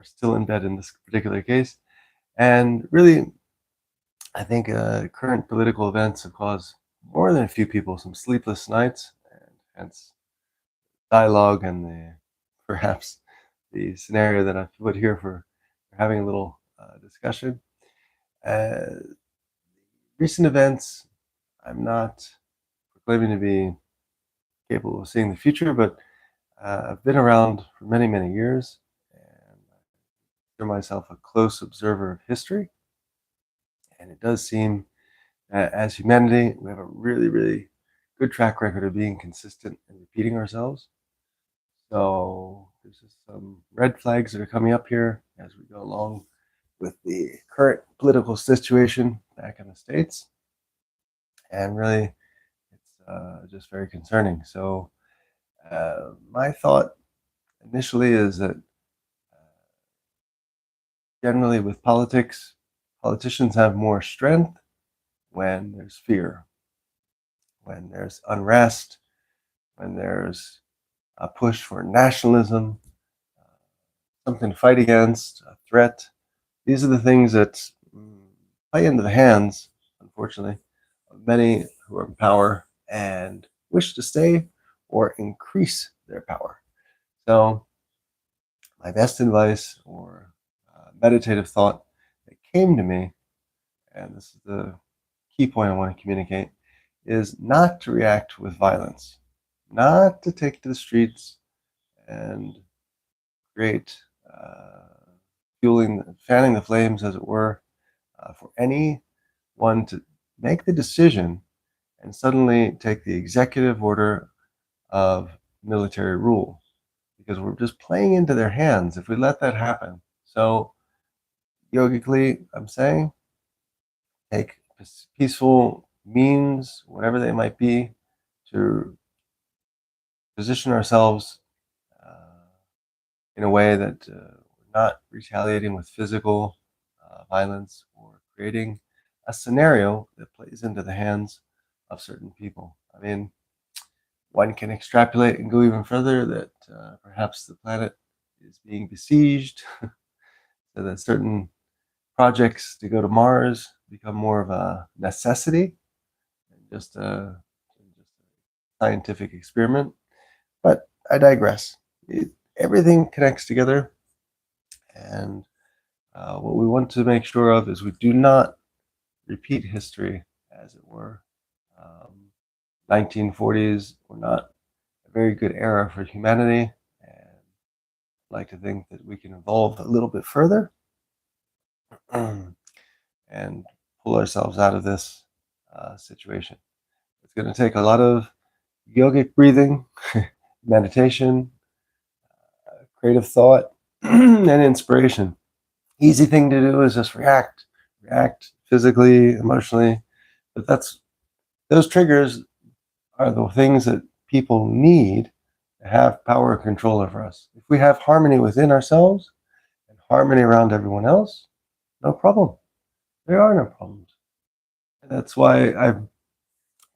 are still in bed in this particular case. And really, I think current political events have caused more than a few people some sleepless nights, and hence dialogue and perhaps the scenario that I've put here for having a little discussion. Uh, Recent events, I'm not proclaiming to be capable of seeing the future, but I've been around for many, many years, and I consider myself a close observer of history. And it does seem that as humanity, we have a really, really good track record of being consistent and repeating ourselves. So there's just some red flags that are coming up here as we go along with the current political situation back in the States. And really, it's just very concerning. So my thought initially is that generally with politics, politicians have more strength when there's fear, when there's unrest, when there's a push for nationalism, something to fight against, a threat. These are the things that play into the hands, unfortunately, of many who are in power and wish to stay or increase their power. So, my best advice or meditative thought that came to me, and this is the key point I want to communicate, is not to react with violence, not to take to the streets and create fanning the flames, as it were, for anyone to make the decision and suddenly take the executive order of military rule, because we're just playing into their hands if we let that happen. So, yogically, I'm saying, take peaceful means, whatever they might be, to position ourselves in a way that we're not retaliating with physical violence or creating a scenario that plays into the hands of certain people. I mean, one can extrapolate and go even further that perhaps the planet is being besieged, so that certain projects to go to Mars become more of a necessity than just a scientific experiment. But I digress. Everything connects together, and what we want to make sure of is we do not repeat history, as it were. 1940s were not a very good era for humanity, and I'd like to think that we can evolve a little bit further and pull ourselves out of this situation. It's going to take a lot of yogic breathing, meditation, creative thought, and inspiration. Easy thing to do is just react physically, emotionally, but those triggers are the things that people need to have power and control over us. If we have harmony within ourselves and harmony around everyone else, no problem. There are no problems. And that's why I've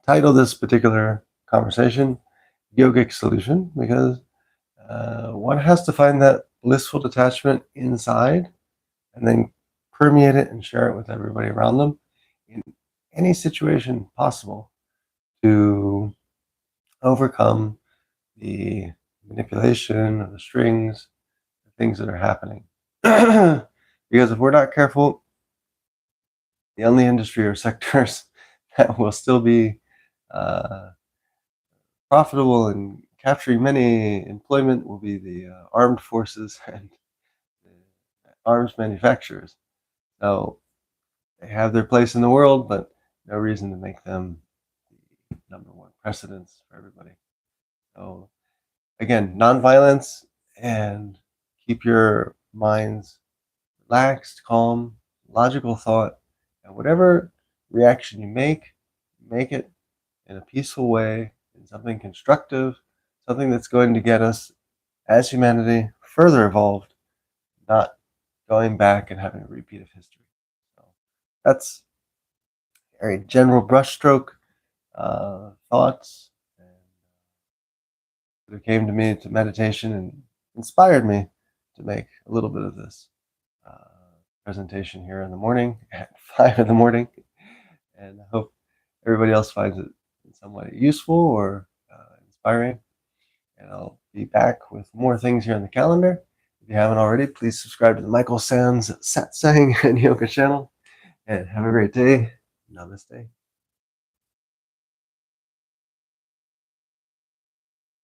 titled this particular conversation Yogic Solution, because one has to find that blissful detachment inside and then permeate it and share it with everybody around them in any situation possible to overcome the manipulation of the strings, the things that are happening. Because if we're not careful, the only industry or sectors that will still be profitable and capturing many employment will be the armed forces and the arms manufacturers. So they have their place in the world, but no reason to make them the number one precedence for everybody. So again, nonviolence, and keep your minds relaxed, calm, logical thought, and whatever reaction you make it in a peaceful way, in something constructive, something that's going to get us as humanity further evolved, not going back and having a repeat of history. So that's a very general brushstroke thoughts that came to me to meditation and inspired me to make a little bit of this presentation here in the morning at 5 in the morning. And I hope everybody else finds it somewhat useful or inspiring. And I'll be back with more things here on the calendar. If you haven't already, please subscribe to the Michael Sands Satsang and Yoga channel. And have a great day. Namaste.